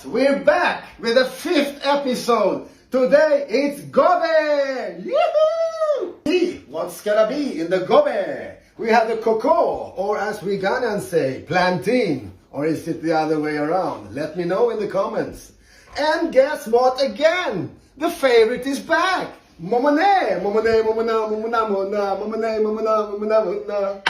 Yes, we're back with the 5th episode. Today it's Gob3. Yoo-hoo! See what's gonna be in the Gob3. We have the cocoa, or as we Ghanaians say, plantain. Or is it the other way around? Let me know in the comments. And guess what again? The favorite is back. Momone, momone, momona, momona, momona, momone, momona, momona, momona.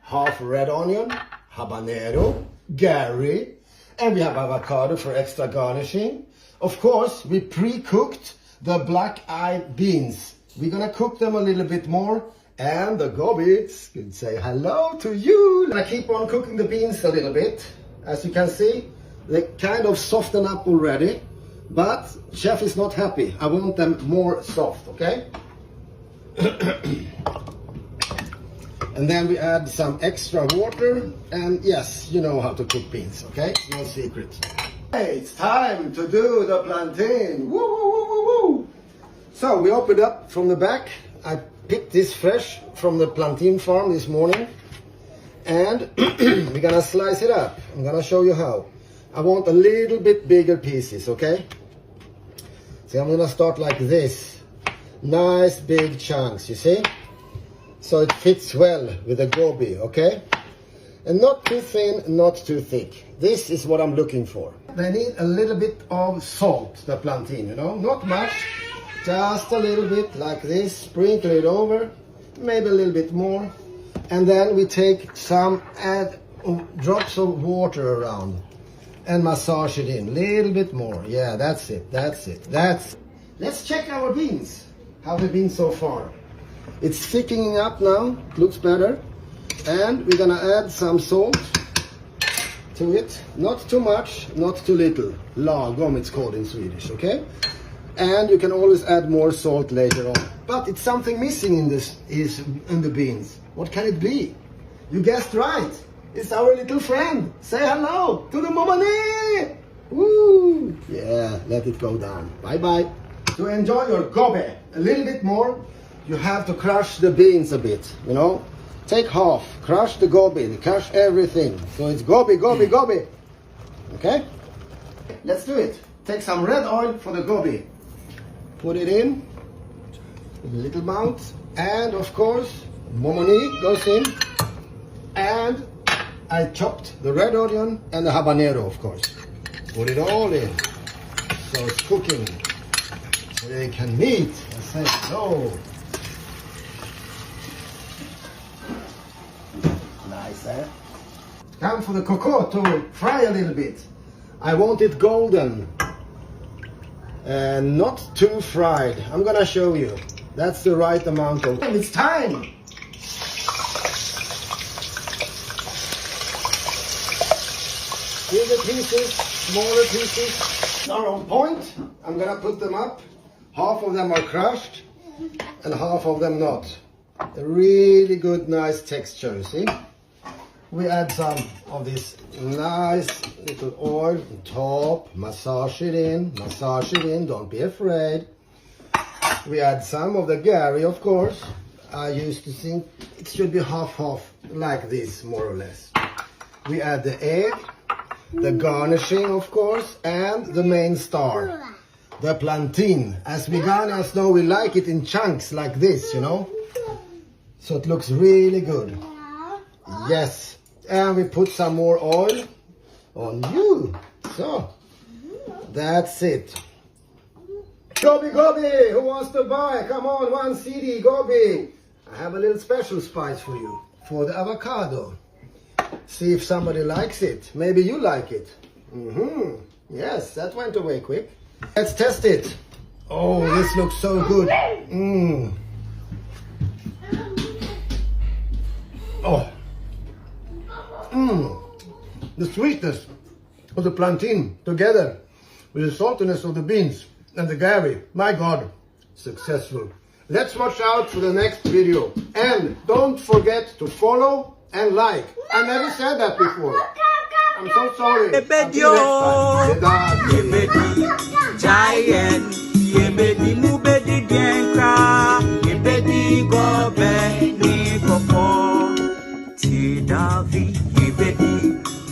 Half red onion, habanero, Gary, and we have avocado for extra garnishing. Of course, we pre-cooked the black-eyed beans. We're gonna cook them a little bit more, and the Gob3 can say hello to you. I keep on cooking the beans a little bit. As you can see, they kind of soften up already, but chef is not happy. I want them more soft, okay? And then we add some extra water, and yes, you know how to cook beans, okay? No secret. Hey, it's time to do the plantain. Woo, woo, woo, woo, woo. So we opened up from the back. I picked this fresh from the plantain farm this morning, and we're gonna slice it up. I'm gonna show you how. I want a little bit bigger pieces, okay? So I'm gonna start like this. Nice big chunks, you see? So it fits well with the Gob3, okay? And not too thin, not too thick. This is what I'm looking for. They need a little bit of salt, the plantain, you know? Not much, just a little bit like this. Sprinkle it over, maybe a little bit more. And then we take some, add drops of water around and massage it in. Little bit more. Yeah, that's it, that's it, that's it. Let's check our beans. How they've been so far. It's thickening up now, looks better. And we're gonna add some salt to it. Not too much, not too little. Lagom it's called in Swedish, okay? And you can always add more salt later on. But it's something missing in this in the beans. What can it be? You guessed right. It's our little friend. Say hello to the momone. Woo! Yeah, let it go down. Bye-bye. To enjoy your Gob3 a little bit more, you have to crush the beans a bit, you know? Take half, crush the Gob3, crush everything. So it's Gob3, Gob3, Gob3. Okay? Let's do it. Take some red oil for the Gob3. Put it in, a little amount. And of course, momoni goes in. And I chopped the red onion and the habanero, of course. Put it all in. So it's cooking. So they can meet and say hello. Nice, eh? Time for the cocoa to fry a little bit. I want it golden and not too fried. I'm gonna show you. That's the right amount of. It's time. Bigger pieces, smaller pieces are on point. I'm gonna put them up. Half of them are crushed and half of them not. A really good, nice texture, you see? We add some of this nice little oil on top, massage it in, don't be afraid. We add some of the Gary, of course. I used to think it should be half-half, like this, more or less. We add the egg, the garnishing, of course, and the main star, the plantain. As we Ghanaians know, we like it in chunks like this, you know? So it looks really good. Yes. And we put some more oil on you. So, that's it. Gob3, Gob3, who wants to buy? Come on, 1 CD, Gob3. I have a little special spice for you, for the avocado. See if somebody likes it. Maybe you like it. Yes, that went away quick. Let's test it. Oh, this looks so good. Oh. The sweetness of the plantain together with the saltiness of the beans and the Gary. My God, successful. Let's watch out for the next video. And don't forget to follow and like. I never said that before. I'm so sorry. Until next time.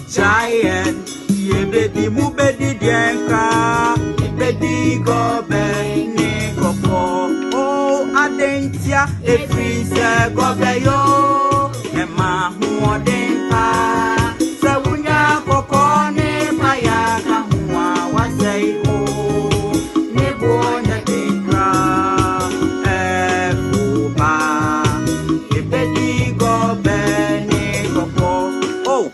Giant, ye baby, mu baby, yenka ibedi gobe ni koko o adentia efrise gobe yo ema huodenka sawunya koko ne paya ka huwa wasei o ne bonya dekra efuba ibedi gobe ni koko oh.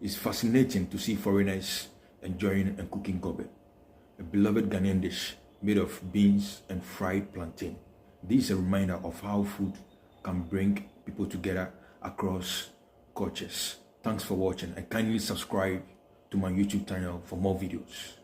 It's fascinating to see foreigners enjoying and cooking gobe, a beloved Ghanaian dish made of beans and fried plantain. This is a reminder of how food can bring people together across cultures. Thanks for watching and kindly subscribe to my YouTube channel for more videos.